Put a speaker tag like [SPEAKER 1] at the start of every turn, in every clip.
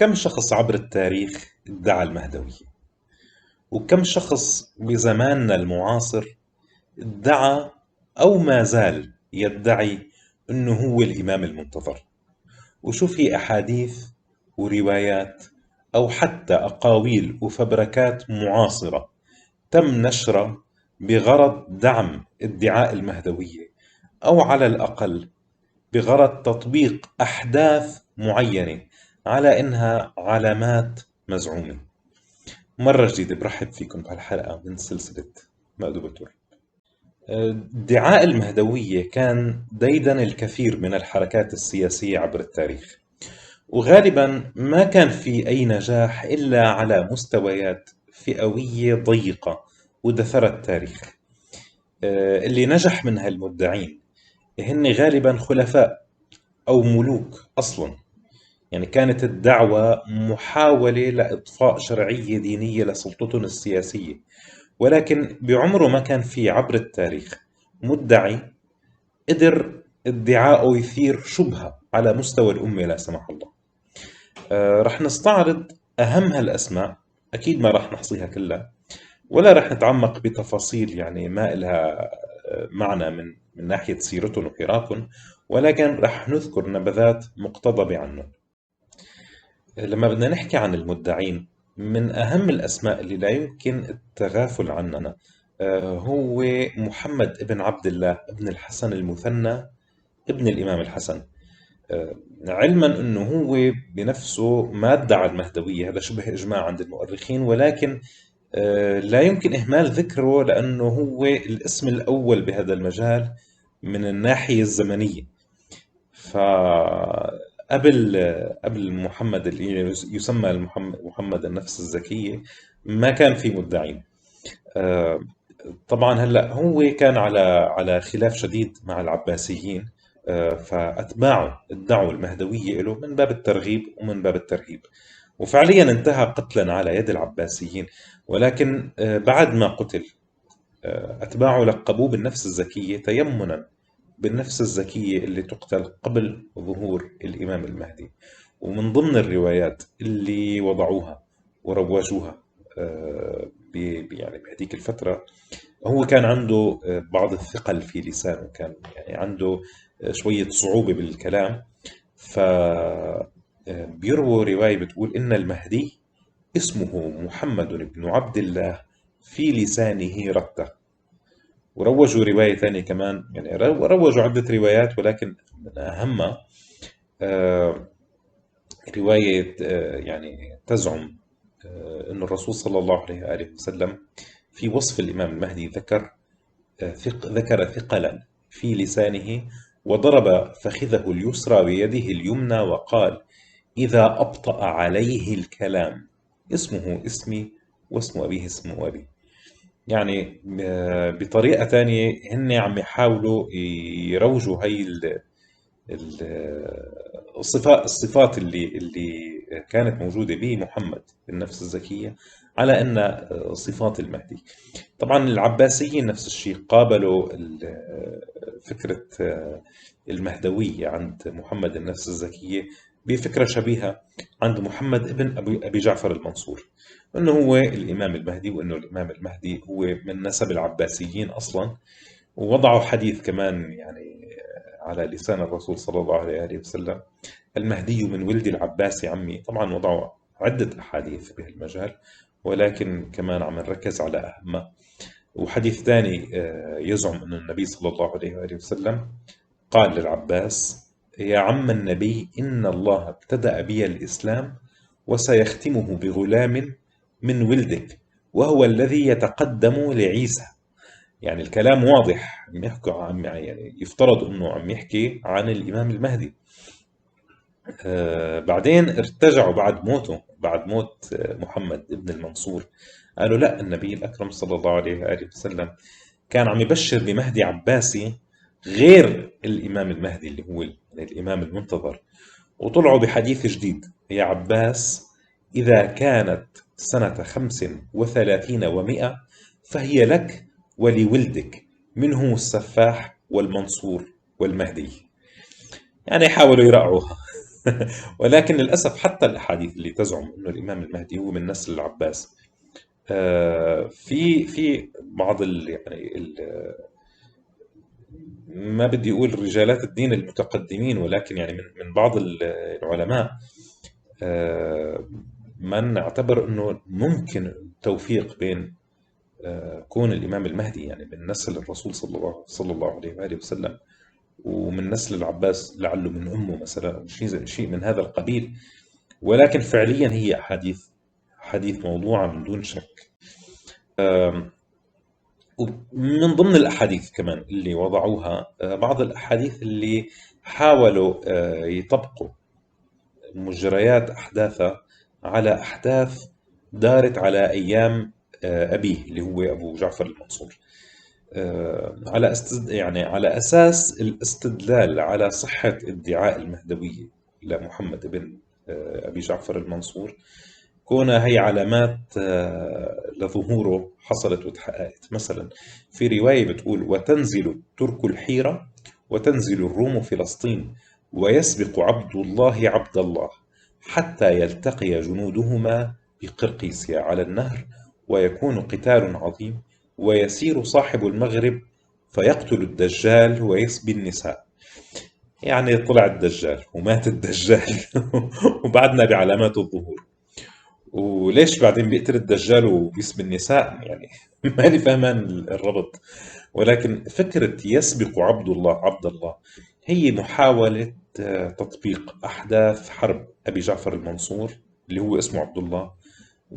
[SPEAKER 1] كم شخص عبر التاريخ ادعى المهدوية؟ وكم شخص بزماننا المعاصر ادعى أو ما زال يدعي أنه هو الإمام المنتظر؟ وشو في أحاديث وروايات أو حتى أقاويل وفبركات معاصرة تم نشرها بغرض دعم ادعاء المهدوية، أو على الأقل بغرض تطبيق أحداث معينة على إنها علامات مزعومة. مرة جديدة برحب فيكم بهالحلقة من سلسلة مأدبة الرب. ادعاء المهدوية كان ديدن الكثير من الحركات السياسية عبر التاريخ، وغالبا ما كان في أي نجاح إلا على مستويات فئوية ضيقة ودثرت التاريخ. اللي نجح من هالمدعين هن غالبا خلفاء أو ملوك أصلا، يعني كانت الدعوة محاولة لإضفاء شرعية دينية لسلطتهم السياسية، ولكن بعمره ما كان في عبر التاريخ مدعي قدر ادعاءه يثير شبهة على مستوى الأمة لا سمح الله. رح نستعرض أهم هالأسماء، أكيد ما رح نحصيها كلها ولا رح نتعمق بتفاصيل يعني ما إلها معنى من ناحية سيرتهم وحراكهم، ولكن رح نذكر نبذات مقتضبة عنهم. لما بدنا نحكي عن المدعين، من أهم الأسماء اللي لا يمكن التغافل عنها هو محمد ابن عبد الله ابن الحسن المثنى ابن الإمام الحسن. علما أنه هو بنفسه ما ادعى المهدوية، هذا شبه إجماع عند المؤرخين، ولكن لا يمكن إهمال ذكره لأنه هو الاسم الأول بهذا المجال من الناحية الزمنية. قبل محمد اللي يسمى محمد النفس الزكية ما كان في مدعين. آه، طبعا هلا هو كان على خلاف شديد مع العباسيين، فأتباعه ادعوا المهدوية له من باب الترغيب ومن باب الترهيب، وفعليا انتهى قتلا على يد العباسيين. ولكن بعد ما قتل أتباعه لقبوه بالنفس الزكية تيمنا بالنفس الزكية اللي تقتل قبل ظهور الإمام المهدي. ومن ضمن الروايات اللي وضعوها وروجوها يعني بهذيك الفترة، هو كان عنده بعض الثقل في لسانه، كان يعني عنده شوية صعوبة بالكلام. ف بيرووا رواية بتقول إن المهدي اسمه محمد بن عبد الله في لسانه رتة. وروجوا رواية ثانية كمان، يعني روجوا عدة روايات، ولكن من أهمها آه، رواية يعني تزعم أن الرسول صلى الله عليه وآله وسلم في وصف الإمام المهدي ذكر ثقلا في لسانه، وضرب فخذه اليسرى بيده اليمنى وقال: إذا أبطأ عليه الكلام اسمه اسمي واسم أبيه اسم أبي. يعني بطريقة تانية هن عم يحاولوا يروجوا هاي الصفات اللي كانت موجودة بمحمد بالنفس الزكية على أن صفات المهدي. طبعا العباسيين نفس الشيء قابلوا فكرة المهدوية عند محمد النفس الزكية بفكرة شبيهة عند محمد ابن أبي جعفر المنصور، أنه هو الإمام المهدي، وأنه الإمام المهدي هو من نسب العباسيين أصلا. ووضعوا حديث كمان يعني على لسان الرسول صلى الله عليه وسلم: المهدي من ولد العباس عمي. طبعا وضعوا عدة أحاديث بهالمجال، ولكن كمان عم نركز على أهمها. وحديث ثاني يزعم أن النبي صلى الله عليه وآله وسلم قال للعباس: يا عم النبي، إن الله ابتدأ بي الإسلام وسيختمه بغلام من ولدك وهو الذي يتقدم لعيسى. يعني الكلام واضح، عم يحكوا يعني يفترض انه عم يحكي عن الامام المهدي. بعدين ارتجعوا بعد موته، بعد موت محمد ابن المنصور، قالوا لا، النبي الأكرم صلى الله عليه وآله وسلم كان عم يبشر بمهدي عباسي غير الإمام المهدي اللي هو الإمام المنتظر. وطلعوا بحديث جديد: يا عباس، إذا كانت سنة 35 و100 فهي لك ولولدك، منه السفاح والمنصور والمهدي. يعني حاولوا يرقعوها. ولكن للأسف حتى الأحاديث اللي تزعم أنه الإمام المهدي هو من نسل العباس، في بعض ما بدي أقول رجالات الدين المتقدمين، ولكن يعني من بعض العلماء، آه، من اعتبر أنه ممكن توفيق بين كون الإمام المهدي يعني من نسل الرسول صلى الله عليه وآله وسلم، ومن نسل العباس لعله من أمه مثلا، أو شيء من هذا القبيل. ولكن فعليا هي أحاديث موضوعة من دون شك. ومن ضمن الأحاديث كمان اللي وضعوها بعض الأحاديث اللي حاولوا يطبقوا مجريات أحداثها على أحداث دارت على أيام أبيه اللي هو أبو جعفر المنصور، يعني على أساس الاستدلال على صحة ادعاء المهدوية لمحمد بن أبي جعفر المنصور، كونها هي علامات لظهوره حصلت وتحققت. مثلا في رواية بتقول: وتنزل ترك الحيرة وتنزل الروم فلسطين ويسبق عبد الله عبد الله حتى يلتقي جنودهما بقرقيسيا على النهر ويكون قتال عظيم، ويسير صاحب المغرب فيقتل الدجال ويسبي النساء. يعني طلع الدجال ومات الدجال وبعدنا بعلامات الظهور. وليش بعدين بيقتل الدجال وبيسبي النساء يعني؟ ماني فاهمان الربط. ولكن فكرة يسبق عبد الله عبد الله هي محاولة تطبيق أحداث حرب أبي جعفر المنصور اللي هو اسمه عبد الله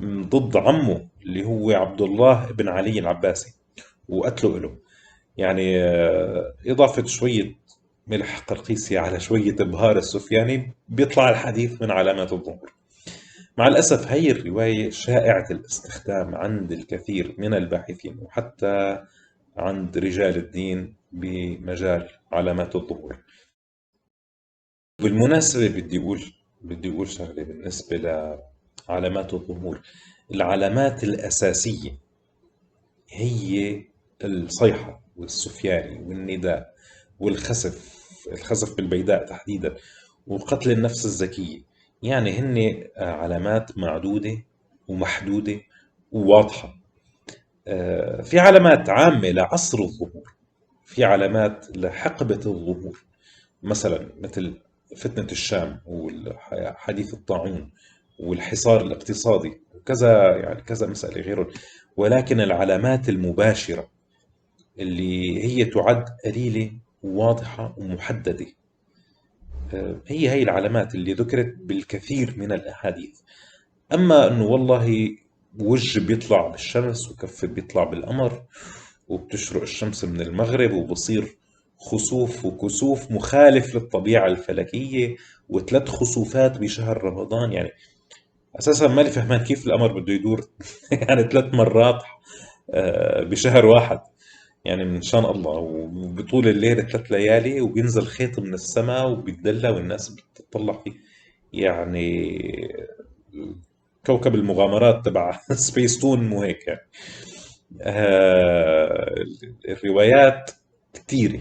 [SPEAKER 1] ضد عمه اللي هو عبد الله بن علي العباسي، وقتله له. يعني إضافة شوية ملح قرقيسي على شوية بهار السفياني بيطلع الحديث من علامات الظهور. مع الأسف هي الرواية شائعة الاستخدام عند الكثير من الباحثين وحتى عند رجال الدين بمجال علامات الظهور. بالمناسبة بدي أقول شغلة بالنسبة لعلامات الظهور. العلامات الأساسية هي الصيحة والسفياني والنداء الخسف بالبيداء تحديدا، وقتل النفس الزكية. يعني هن علامات معدودة ومحدودة وواضحة. في علامات عامة لعصر الظهور، في علامات لحقبة الظهور، مثلا مثل فتنة الشام وحديث الطاعون والحصار الاقتصادي وكذا، يعني كذا مسألة غيرهم. ولكن العلامات المباشرة اللي هي تعد قليلة وواضحة ومحددة، هي العلامات اللي ذكرت بالكثير من الأحاديث. أما أنه والله وجه بيطلع بالشمس وكف بيطلع بالقمر وبتشرق الشمس من المغرب وبصير خسوف وكسوف مخالف للطبيعة الفلكية، وثلاث خسوفات بشهر رمضان، يعني أساسا مالي فهمان كيف القمر بده يدور يعني 3 مرات بشهر واحد، يعني من شان الله. وبطول الليل 3 ليالي وبينزل خيط من السماء وبيتدلى والناس بتطلع فيه. يعني كوكب المغامرات تبع سبيس تون، مو هيك يعني. الروايات كثيرة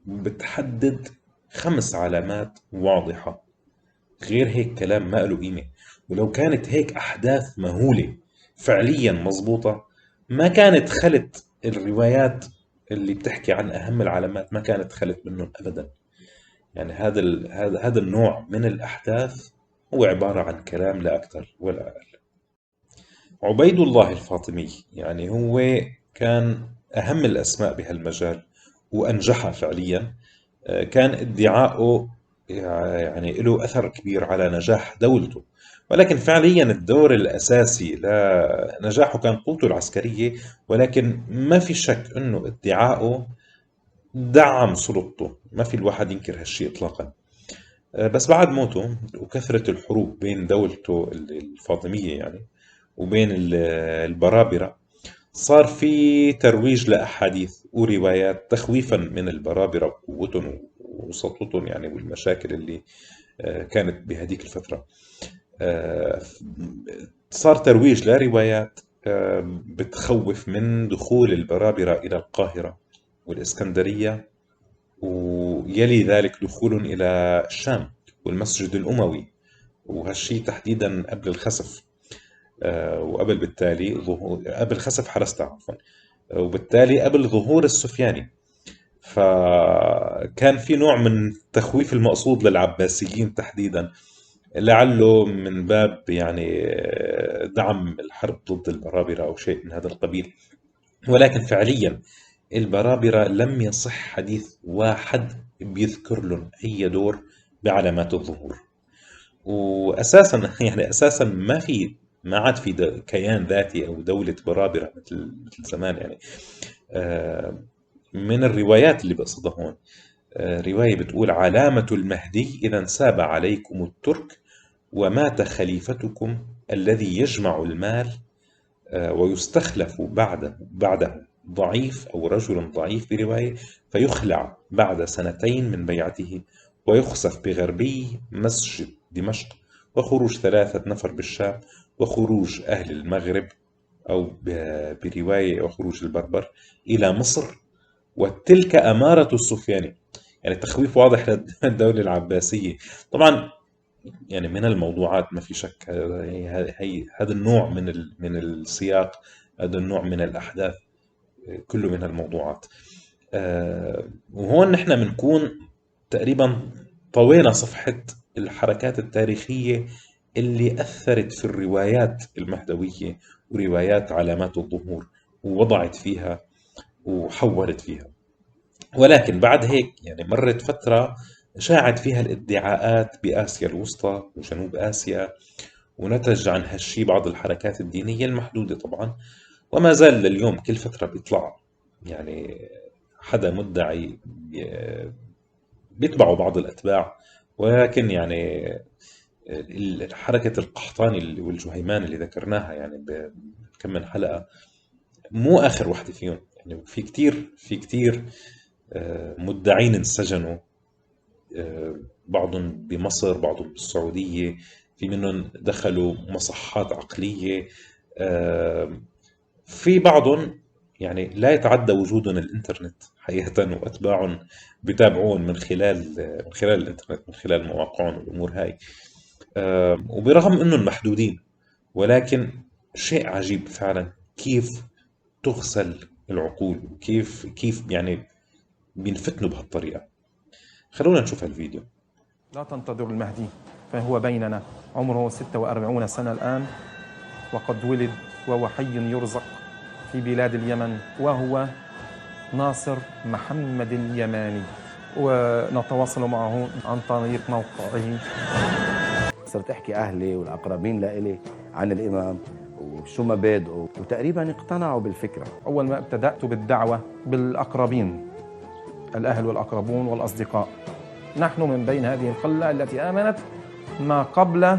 [SPEAKER 1] بتحدد 5 علامات واضحة، غير هيك كلام ما له قيمة. ولو كانت هيك أحداث مهولة فعليا مضبوطة، ما كانت خلت الروايات اللي بتحكي عن أهم العلامات، ما كانت خلت منهم أبدا. يعني هذا النوع من الأحداث هو عبارة عن كلام لا أكثر ولا أقل. عبيد الله الفاطمي يعني هو كان أهم الأسماء بهالمجال وأنجحها فعليا. كان ادعاؤه يعني له أثر كبير على نجاح دولته، ولكن فعليا الدور الأساسي لنجاحه كان قوته العسكرية. ولكن ما في شك أنه ادعاؤه دعم سلطته، ما في الواحد ينكر هالشيء إطلاقا. بس بعد موته وكثرة الحروب بين دولته الفاطمية يعني وبين البرابرة، صار في ترويج لأحاديث وروايات تخويفا من البرابرة وقوتهم وسطوتهم يعني، والمشاكل اللي كانت بهذيك الفترة. آه، صار ترويج لروايات بتخوف من دخول البرابرة إلى القاهرة والإسكندرية، ويلي ذلك دخول إلى الشام والمسجد الأموي، وهالشي تحديدا قبل الخسف. وقبل بالتالي قبل خسف حرستا عفوا، وبالتالي قبل ظهور السفياني. فكان في نوع من تخويف المقصود للعباسيين تحديدا، لعله من باب يعني دعم الحرب ضد البرابرة أو شيء من هذا القبيل. ولكن فعليا البرابرة لم يصح حديث واحد بيذكر لهم أي دور بعلامات الظهور. وأساسا يعني أساسا ما عاد في كيان ذاتي أو دولة برابرة مثل زمان يعني. من الروايات اللي بقصدها هون رواية بتقول: علامة المهدي إذا انساب عليكم الترك ومات خليفتكم الذي يجمع المال ويستخلف بعده ضعيف أو رجل ضعيف برواية، فيخلع بعد سنتين من بيعته، ويخسف بغربي مسجد دمشق، وخروج 3 نفر بالشام، وخروج أهل المغرب أو برواية وخروج البربر إلى مصر، وتلك أمارة السفياني. يعني تخويف واضح للدولة العباسية. طبعا يعني من الموضوعات ما في شك، هذا النوع من السياق، هذا النوع من الأحداث كله من الموضوعات. وهون نحن بنكون تقريبا طوينا صفحة الحركات التاريخية اللي أثرت في الروايات المهدوية وروايات علامات الظهور، ووضعت فيها وحولت فيها. ولكن بعد هيك يعني مرت فترة شاعت فيها الادعاءات بآسيا الوسطى وجنوب آسيا، ونتج عن هالشي بعض الحركات الدينية المحدودة طبعا. وما زال لليوم كل فترة بيطلع يعني حدا مدعي بيتبعوا بعض الأتباع. ولكن يعني حركة القحطاني والجهيمان اللي ذكرناها يعني بكم من حلقة مو آخر واحدة فيهم. يعني في كتير مدعين انسجنوا، بعضهم بمصر بعضهم بالسعودية، في منهم دخلوا مصحات عقلية، في بعضهم يعني لا يتعدى وجودهم الإنترنت حقيقة، وأتباعهم بتابعون من خلال الإنترنت، من خلال مواقعهم والأمور هاي. وبرغم أنهم محدودين، ولكن شيء عجيب فعلا كيف تغسل العقول، وكيف يعني بينفتنوا بهالطريقة. خلونا نشوف هالفيديو.
[SPEAKER 2] لا تنتظر المهدي، فهو بيننا، عمره 46 سنة الآن، وقد ولد وهو حي يرزق في بلاد اليمن، وهو ناصر محمد اليماني، ونتواصل معه عن طريق موقعه.
[SPEAKER 3] صرت أحكي أهلي والأقربين لإلي عن الإمام وشو مبادئه، وتقريبا اقتنعوا بالفكرة.
[SPEAKER 2] أول ما ابتدأت بالدعوة بالأقربين، الأهل والأقربون والأصدقاء، نحن من بين هذه القلة التي آمنت ما قبل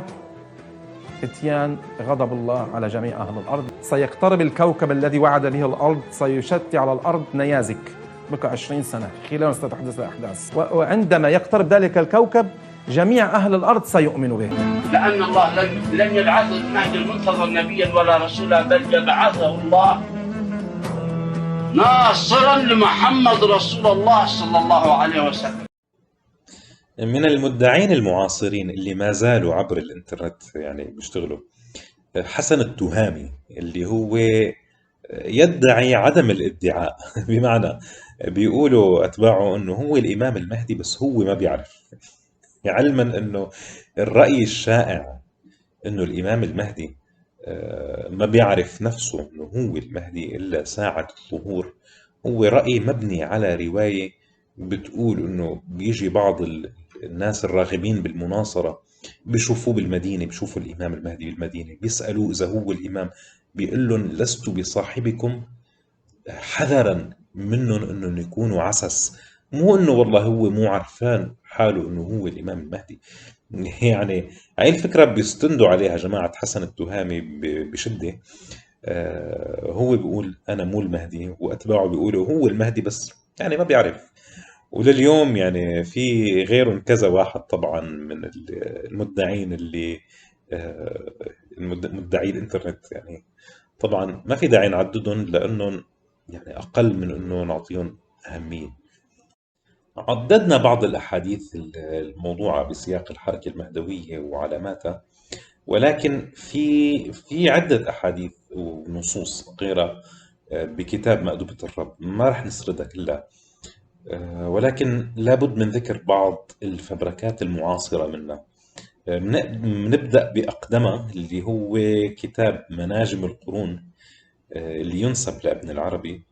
[SPEAKER 2] اتيان غضب الله على جميع أهل الأرض. سيقترب الكوكب الذي وعد به الأرض، سيشتي على الأرض نيازك، بقى 20 سنة خلال ستحدث الأحداث، وعندما يقترب ذلك الكوكب جميع أهل الأرض سيؤمنوا به،
[SPEAKER 4] لأن الله لم يبعث المهدي المنتظر نبيا ولا رسولا، بل يبعثه الله ناصرا لمحمد رسول الله صلى الله عليه وسلم.
[SPEAKER 1] من المدعين المعاصرين اللي ما زالوا عبر الإنترنت يعني بيشتغلوا حسن التهامي، اللي هو يدعي عدم الادعاء بمعنى بيقولوا أتباعه أنه هو الإمام المهدي بس هو ما بيعرف، علما أنه الرأي الشائع أنه الإمام المهدي ما بيعرف نفسه أنه هو المهدي إلا ساعة الظهور، هو رأي مبني على رواية بتقول أنه بيجي بعض الناس الراغبين بالمناصرة بيشوفوه بالمدينة، بيشوفوا الإمام المهدي بالمدينة، بيسألوه إذا هو الإمام، بيقول لهم: لست بصاحبكم، حذرا منهم أنهم يكونوا عسس، مو أنه والله هو مو عرفان حاله أنه هو الإمام المهدي. يعني هاي الفكرة بيستندوا عليها جماعة حسن التهامي بشدة. هو بيقول أنا مو المهدي، وأتباعه بيقولوا هو المهدي بس يعني ما بيعرف. ولليوم يعني في غيرهم كذا واحد طبعا من المدعين اللي مدعي الإنترنت، يعني طبعا ما في داعي نعددهم لأنهم يعني أقل من أنه نعطيهم أهمية. عددنا بعض الأحاديث الموضوعة بسياق الحركة المهدوية وعلاماتها، ولكن في عدة أحاديث ونصوص غيرها بكتاب مأدبة الرب، ما رح نسردها كلها. ولكن لابد من ذكر بعض الفبركات المعاصرة منها. نبدأ بأقدمها اللي هو كتاب مناجم القرون، اللي ينسب لابن العربي،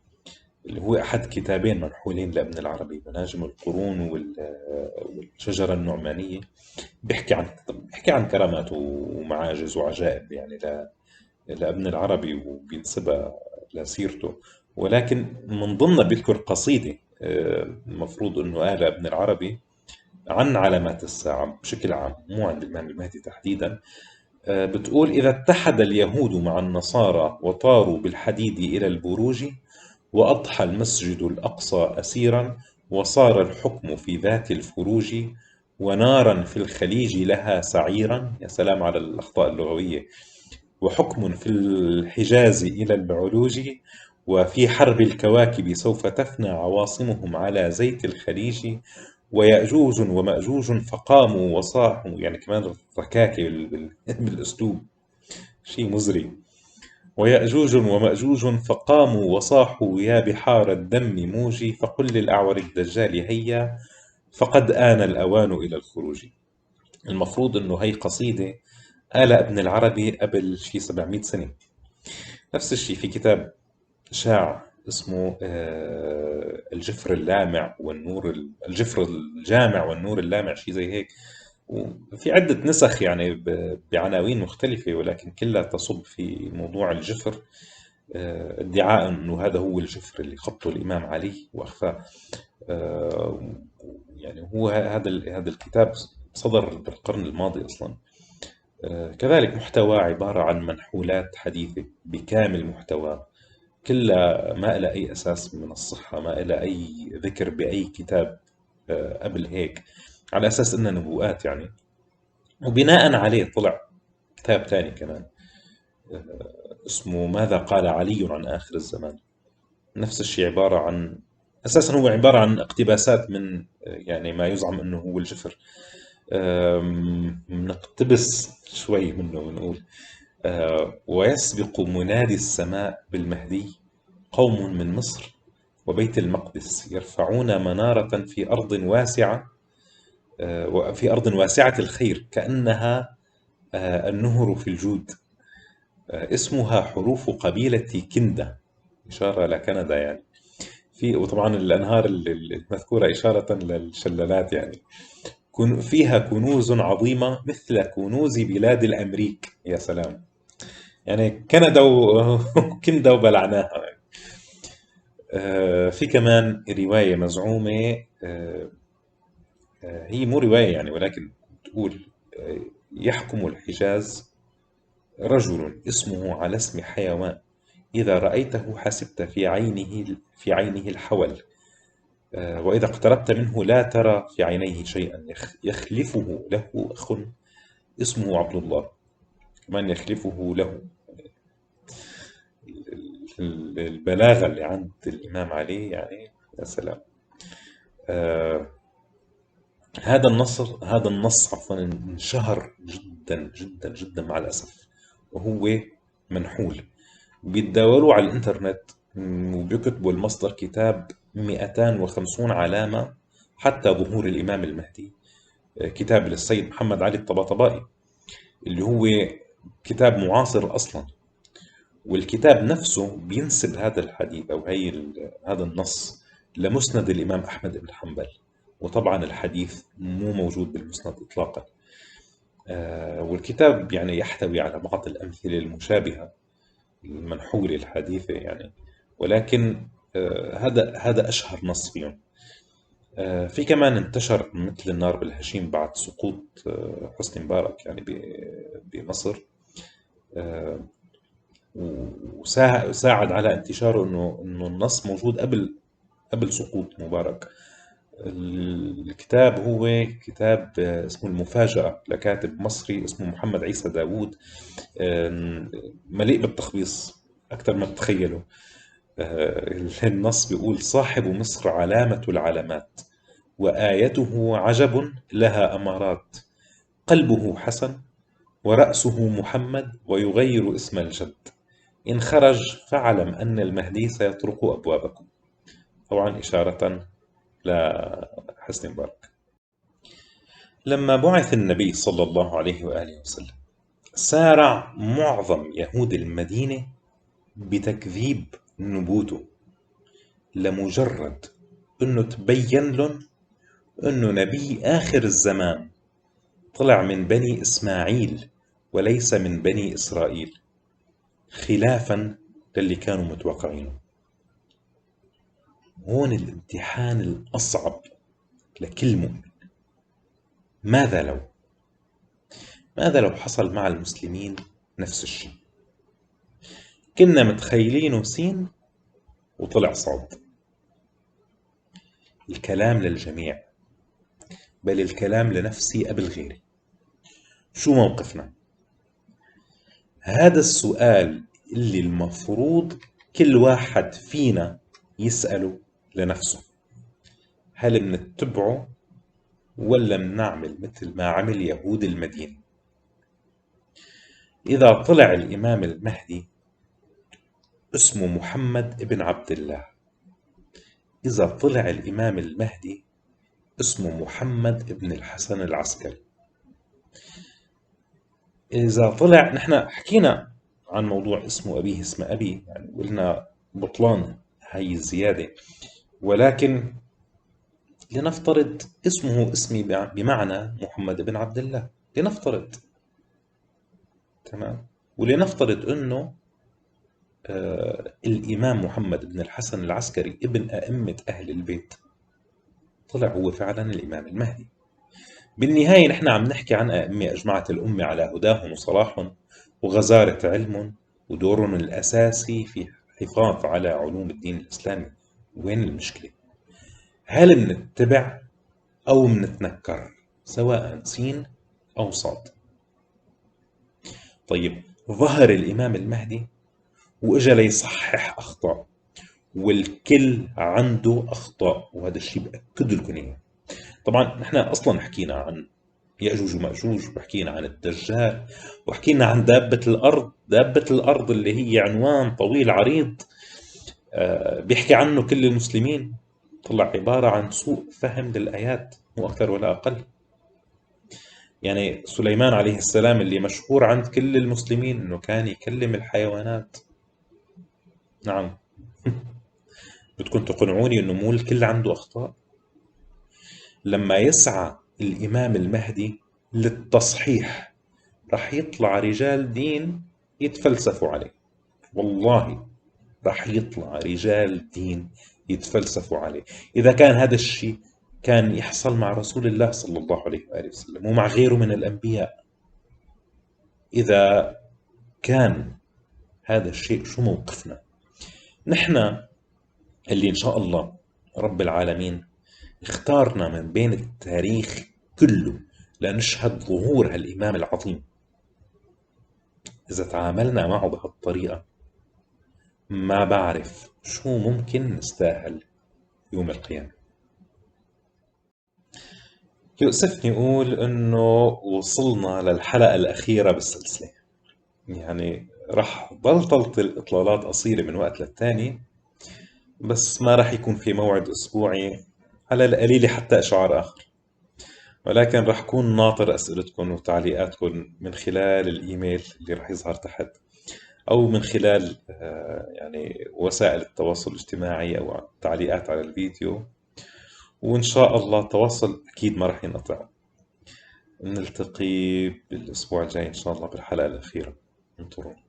[SPEAKER 1] اللي هو أحد كتابين منحولين لابن العربي، مناجم القرون والشجرة النعمانية. بيحكي عن كرامات ومعاجز وعجائب يعني لابن العربي، وبينسبها لسيرته. ولكن من ضمنها بيذكر قصيدة المفروض أنه قالها ابن العربي عن علامات الساعة بشكل عام، مو عن الإمام المهدي تحديدا. بتقول: إذا اتحد اليهود مع النصارى وطاروا بالحديد إلى البروج، وأضحى المسجد الأقصى أسيرا، وصار الحكم في ذات الفروج، ونارا في الخليج لها سعيرا. يا سلام على الأخطاء اللغوية. وحكم في الحجاز إلى العلوج، وفي حرب الكواكب سوف تفنى عواصمهم على زيت الخليج. ويأجوج ومأجوج فقاموا وصاحوا، يعني كمان ركاكة بالأسلوب، شيء مزري. ويأجوج ومأجوج فقاموا وصاحوا يا بحار الدم موجي، فقل للأعور الدجال هيا، فقد آن الأوان إلى الخروج. المفروض أنه هي قصيدة قالها ابن العربي قبل شي 700 سنة. نفس الشيء في كتاب شاع اسمه الجفر اللامع والنور الجفر الجامع والنور اللامع، شيء زي هيك. وفي عدة نسخ يعني بعناوين مختلفة، ولكن كلها تصب في موضوع الجفر، ادعاء أنه هذا هو الجفر اللي خطه الإمام علي وأخفاه. يعني هو هذا الكتاب صدر بالقرن الماضي أصلا. كذلك محتوى عبارة عن منحولات حديثة بكامل محتوى، كلها ما إلى أي أساس من الصحة، ما إلى أي ذكر بأي كتاب قبل هيك، على أساس إنها نبوءات يعني. وبناء عليه طلع كتاب تاني كمان اسمه ماذا قال علي عن آخر الزمان. نفس الشيء، عبارة عن أساسا هو عبارة عن اقتباسات من يعني ما يزعم أنه هو الجفر. نقتبس شوي منه ونقول: ويسبق منادي السماء بالمهدي قوم من مصر وبيت المقدس، يرفعون منارة في أرض واسعة، وفي أرض واسعة الخير كأنها النهر في الجود، اسمها حروف قبيلة كندة، إشارة لكندا يعني. وطبعا الأنهار المذكورة إشارة للشلالات يعني. فيها كنوز عظيمة مثل كنوز بلاد الأمريك. يا سلام، يعني كندا وكندا وبلعناها يعني. في كمان رواية مزعومة، هي مو رواية يعني، ولكن تقول: يحكم الحجاز رجل اسمه على اسم حيوان، إذا رأيته حسبت في عينه الحول، وإذا اقتربت منه لا ترى في عينيه شيئا، يخلفه له أخ اسمه عبد الله، كمان يخلفه له. البلاغة اللي عند الإمام علي يعني، يا سلام. هذا النص عفوا انشهر جدا جدا جدا مع الأسف، وهو منحول. بيتداولوا على الإنترنت وبيكتبوا المصدر كتاب 250 علامة حتى ظهور الإمام المهدي، كتاب للسيد محمد علي الطباطبائي، اللي هو كتاب معاصر أصلا. والكتاب نفسه بينسب هذا الحديث أو هذا النص لمسند الإمام أحمد بن حنبل، وطبعا الحديث مو موجود بالمسند إطلاقا. والكتاب يعني يحتوي على بعض الأمثلة المشابهة المنحولة الحديثة يعني، ولكن هذا أشهر نص فيهم. في كمان انتشر مثل النار بالهشيم بعد سقوط حسني مبارك يعني بمصر، وساعد على انتشاره انه النص موجود قبل سقوط مبارك. الكتاب هو كتاب اسمه المفاجأة لكاتب مصري اسمه محمد عيسى داوود، مليء بالتخبيص أكثر ما تتخيلوا. النص بيقول: صاحب مصر علامة العلامات، وآيته عجب لها أمارات، قلبه حسن ورأسه محمد ويغير اسم الجد، إن خرج فاعلم أن المهدي سيطرق أبوابكم. طبعا إشارة لحسني مبارك. لما بعث النبي صلى الله عليه وآله وسلم سارع معظم يهود المدينة بتكذيب نبوته، لمجرد أنه تبين لهم أنه نبي آخر الزمان طلع من بني إسماعيل وليس من بني إسرائيل، خلافا للي كانوا متوقعينه. هون الامتحان الأصعب لكل مؤمن. ماذا لو حصل مع المسلمين نفس الشيء؟ كنا متخيلينه سين وطلع صاد. الكلام للجميع، بل الكلام لنفسي قبل غيري. شو موقفنا؟ هذا السؤال اللي المفروض كل واحد فينا يسأله لنفسه. هل منتبعه ولا منعمل مثل ما عمل يهود المدينة؟ إذا طلع الإمام المهدي اسمه محمد ابن عبد الله، إذا طلع الإمام المهدي اسمه محمد ابن الحسن العسكري، إذا طلع، نحن حكينا عن موضوع اسمه أبيه اسم أبي، يعني قلنا بطلان هاي الزيادة، ولكن لنفترض اسمه اسمي بمعنى محمد بن عبد الله، لنفترض، تمام، ولنفترض أنه الإمام محمد بن الحسن العسكري ابن أئمة أهل البيت طلع هو فعلا الإمام المهدي. بالنهاية نحن عم نحكي عن أئمة أجمعت الأمة على هداهم وصلاحهم وغزارة علمهم ودورهم الأساسي في الحفاظ على علوم الدين الإسلامي. وين المشكلة؟ هل منتبع أو منتنكر، سواء سين أو صاد؟ طيب، ظهر الإمام المهدي وإجا ليصحح أخطاء، والكل عنده أخطاء، وهذا الشيء بأكد لكم إياه. طبعا نحن أصلا حكينا عن يأجوج ومأجوج، وحكينا عن الدجال، وحكينا عن دابة الأرض اللي هي عنوان طويل عريض بيحكي عنه كل المسلمين، طلع عبارة عن سوء فهم للآيات، مو أكثر ولا أقل. يعني سليمان عليه السلام اللي مشهور عند كل المسلمين أنه كان يكلم الحيوانات، نعم. بدكم تقنعوني أنه مو الكل عنده أخطاء؟ لما يسعى الإمام المهدي للتصحيح رح يطلع رجال دين يتفلسفوا عليه، والله رح يطلع رجال دين يتفلسفوا عليه. إذا كان هذا الشيء كان يحصل مع رسول الله صلى الله عليه وآله وسلم ومع غيره من الأنبياء، إذا كان هذا الشيء، شو موقفنا؟ نحن اللي إن شاء الله رب العالمين اختارنا من بين التاريخ كله لنشهد ظهور هالإمام العظيم، إذا تعاملنا معه بهالطريقة ما بعرف شو ممكن نستاهل يوم القيامة. يؤسفني أقول إنه وصلنا للحلقة الأخيرة بالسلسلة، يعني رح ضل طلت إطلالات قصيرة من وقت للتاني، بس ما رح يكون في موعد أسبوعي على القليل حتى إشعار آخر، ولكن رح كون ناطر أسئلتكم وتعليقاتكم من خلال الإيميل اللي رح يظهر تحت، أو من خلال يعني وسائل التواصل الاجتماعي أو التعليقات على الفيديو، وإن شاء الله التواصل أكيد ما رح ينقطع. نلتقي بالأسبوع الجاي إن شاء الله بالحلقة الأخيرة، انطروني.